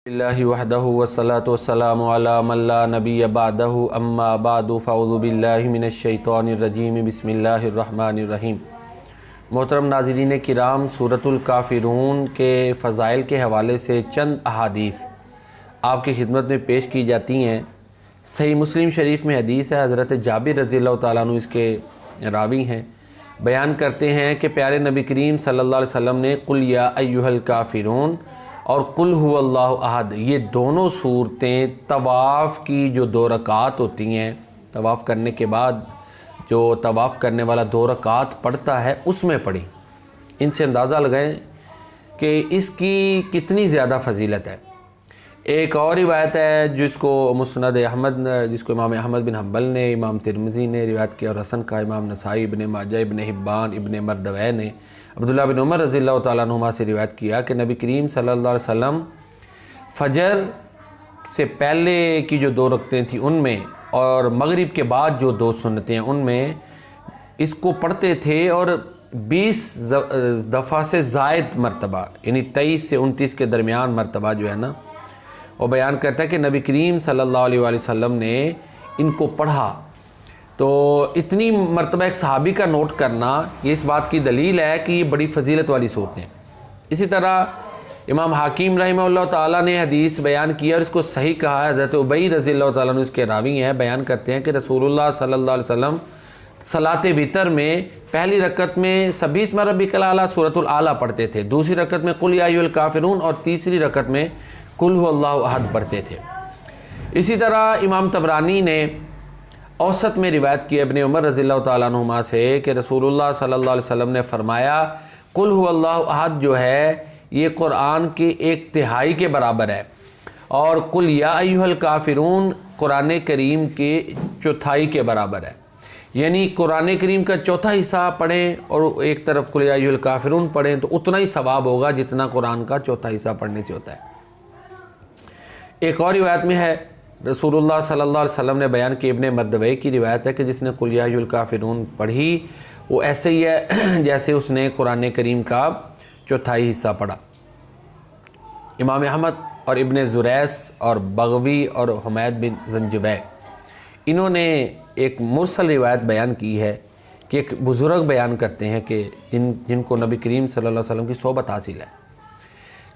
बिल्लाहि वहदहु वस्सलातु वस्सलामु अला मन ला नबिय्य बअदहु अम्मा बअदु फ़अऊज़ु बिल्लाहि मिनश शैतानिर रजीम बिस्मिल्लाहिर रहमानिर रहीम। मोहतरम नाज़रीन किराम, सूरतुल काफ़िरून के फ़ज़ाइल के हवाले से चंद अहादीस आपकी खिदमत में पेश की जाती हैं। सही मुस्लिम शरीफ में हदीस है, हज़रत जाबिर रज़ियल्लाहु ताला अन्हु इसके रावी हैं। बयान करते हैं कि प्यारे नबी करीम सल्लल्लाहु अलैहि वसल्लम ने कुल या अय्युहल काफ़िरून और कुल हुवल्लाहु अहद, ये दोनों सूरतें तवाफ़ की जो 2 रकात होती हैं, तवाफ़ करने के बाद जो तवाफ़ करने वाला 2 रकात पढ़ता है उसमें पढ़ी। इनसे अंदाज़ा लगाएं कि इसकी कितनी ज़्यादा फ़जीलत है। एक और रिवायत है जिसको मुस्नद अहमद, जिसको इमाम अहमद बिन हम्बल ने, इमाम तिरमिज़ी ने रिवायत किया और हसन का इमाम नसाई, इब्न माजा, इब्न हिब्बान, इब्न मरदवै ने अब्दुल्लाह बिन उमर रज़ियल्लाहु ताला अन्हुमा से रिवायत किया कि नबी करीम सल्लल्लाहु अलैहि वसल्लम फ़जर से पहले की जो 2 रकतें थी उनमें और मगरिब के बाद जो 2 सुन्नतें हैं उनमें इसको पढ़ते थे और 20 दफ़ा से ज़ायद मरतबा, यानी 23 से 29 के दरमियान मरतबा जो है ना, वो बयान करता है कि नबी करीम सल्लल्लाहु अलैहि वसल्लम ने इनको पढ़ा। तो इतनी मरतबा एक सहाबी का नोट करना ये इस बात की दलील है कि ये बड़ी फ़जीलत वाली सूरतें हैं। इसी तरह इमाम हाकिम रहमहुल्लाह ताला ने हदीस बयान किया और इसको सही कहा है। हज़रत उबई रज़ियल्लाहु ताला अन्हु इसके रावी हैं। बयान करते हैं कि रसूलुल्लाह सल्लल्लाहु अलैहि वसल्लम सलाते वितर में पहली रकत में सब्बी इस्मा रब्बिकल आला सूरतुल आला पढ़ते थे, दूसरी रकत में कुल या अय्युहल काफ़िरून और तीसरी रकत में कुल हुवल्लाहु अहद पढ़ते थे। इसी तरह इमाम तबरानी ने औसत में रिवायत की इब्न उमर रज़ियल्लाहु ताला अन्हुमा से कि रसूलुल्लाह सल्लल्लाहु अलैहि वसल्लम ने फरमाया कुल हुवल्लाहु अहद जो है ये कुरान के 1/3 के बराबर है और कुल या अय्युहल काफ़िरून कुरान करीम के 1/4 के बराबर है। यानी कुरान करीम का 1/4 हिस्सा पढ़ें और एक तरफ कुल या अय्युहल काफ़िरून पढ़ें तो उतना ही सवाब होगा जितना कुरान का 1/4 हिस्सा पढ़ने से होता है। एक और रिवायत में है, रसूलुल्लाह सल्लल्लाहु अलैहि वसल्लम ने बयान की, इब्न मरदवै की रिवायत है कि जिसने कुल या अय्युहल काफ़िरून पढ़ी वो ऐसे ही है जैसे उसने कुरान करीम का 1/4 हिस्सा पढ़ा। इमाम अहमद और इब्न जुरैस और बगवी और हुमैद बिन ज़ंजबै इन्होंने एक मुरसल रिवायत बयान की है कि एक बुज़ुर्ग बयान करते हैं कि जिनको नबी करीम सल्लल्लाहु अलैहि वसल्लम की सोबत हासिल है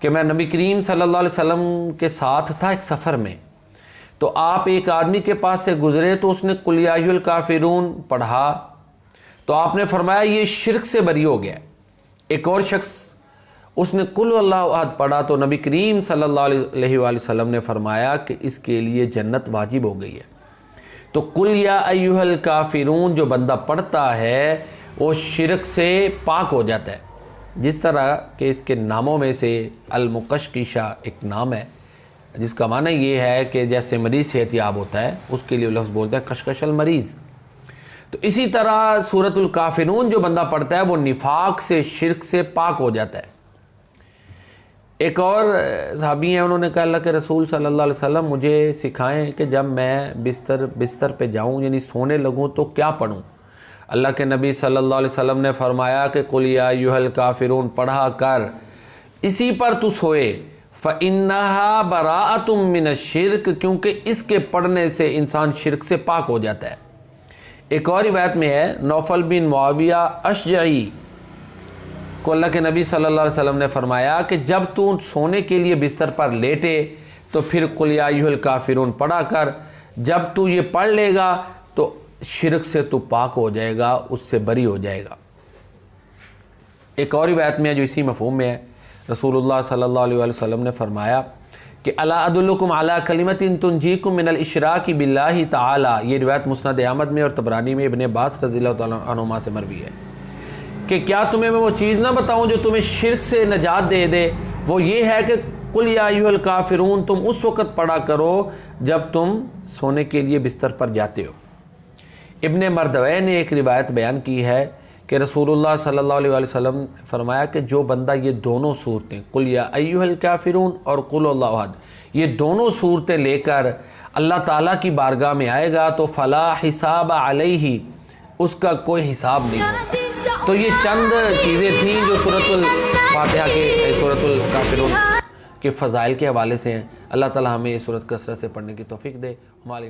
कि मैं नबी करीम सल्लल्लाहु अलैहि वसल्लम के साथ था एक सफ़र में, तो आप एक आदमी के पास से गुज़रे तो उसने कुल या अय्युहल काफ़िरून पढ़ा तो आपने फरमाया ये शिरक से बरी हो गया। एक और शख्स उसने कुल हुवल्लाहु अहद पढ़ा तो नबी करीम सल्लल्लाहु अलैहि वसल्लम ने फरमाया कि इसके लिए जन्नत वाजिब हो गई है। तो कुल या अय्युहल काफ़िरून जो बंदा पढ़ता है वो शिरक से पाक हो जाता है। जिस तरह के इसके नामों में से अल-मुकशकिशा एक नाम है जिसका माना ये है कि जैसे मरीज़ सेहतयाब होता है उसके लिए लफ्ज़ बोलते हैं कशकशल मरीज़। तो इसी तरह सूरतुल काफ़िरून जो बंदा पढ़ता है वो निफाक से, शिरक से पाक हो जाता है। एक और सहाबी हैं, उन्होंने कहा अल्लाह के रसूल सल्लल्लाहु अलैहि वसल्लम मुझे सिखाएं कि जब मैं बिस्तर पे जाऊं यानी सोने लगूं तो क्या पढ़ूं। अल्लाह के नबी सल्लल्लाहु अलैहि वसल्लम ने फरमाया कि कुल या अय्युहल काफ़िरून पढ़ा कर, इसी पर तू सोए, फ़इन्नहा बराअतुम मिनश्शिर्क, क्योंकि इसके पढ़ने से इंसान शिरक से पाक हो जाता है। एक और रिवायत में है, नौफल बिन मुआविया अशजई को अल्लाह के नबी सल्लल्लाहु अलैहि वसल्लम ने फरमाया कि जब तू सोने के लिए बिस्तर पर लेटे तो फिर कुल या अय्युहल काफ़िरून पढ़ा कर, जब तू ये पढ़ लेगा तो शिरक से तू पाक हो जाएगा, उससे बरी हो जाएगा। एक और रिवायत में है जो इसी मफ़हूम में है, रसूलुल्लाह सल्लल्लाहु अलैहि वसल्लम ने फरमाया कि अला अदुल्लुकुम अला कलिमतिन तुंजीकुम मिनल इशराकी बिल्लाहि ताला। ये रिवायत मुस्नद अहमद में और तबरानी में इब्न अब्बास रज़ियल्लाहु ताला अन्हुमा से मरवी है कि क्या तुम्हें मैं वो चीज़ ना बताऊं जो तुम्हें शिरक से नजात दे दे। वो ये है कि कुल या अय्युहल काफ़िरून तुम उस वक़्त पढ़ा करो जब तुम सोने के लिए बिस्तर पर जाते हो। इब्न मरदवै ने एक रिवायत बयान की है कि रसूलुल्लाह सल्लल्लाहु अलैहि वसल्लम ने फरमाया कि जो बंदा ये दोनों सूरतें कुल या अय्युहल काफ़िरून और कुल हुवल्लाहु अहद ये दोनों सूरतें लेकर अल्लाह ताला की बारगाह में आएगा तो फ़ला हिसाब अलैहि, उसका कोई हिसाब नहीं होगा। तो ये चंद चीज़ें थीं जो सूरतुल फातिहा के सूरतुल काफ़िरून के फ़ज़ाइल के हवाले से हैं। अल्लाह ताला हमें ये सूरत कसरत से पढ़ने की तौफ़ीक दे। हमारे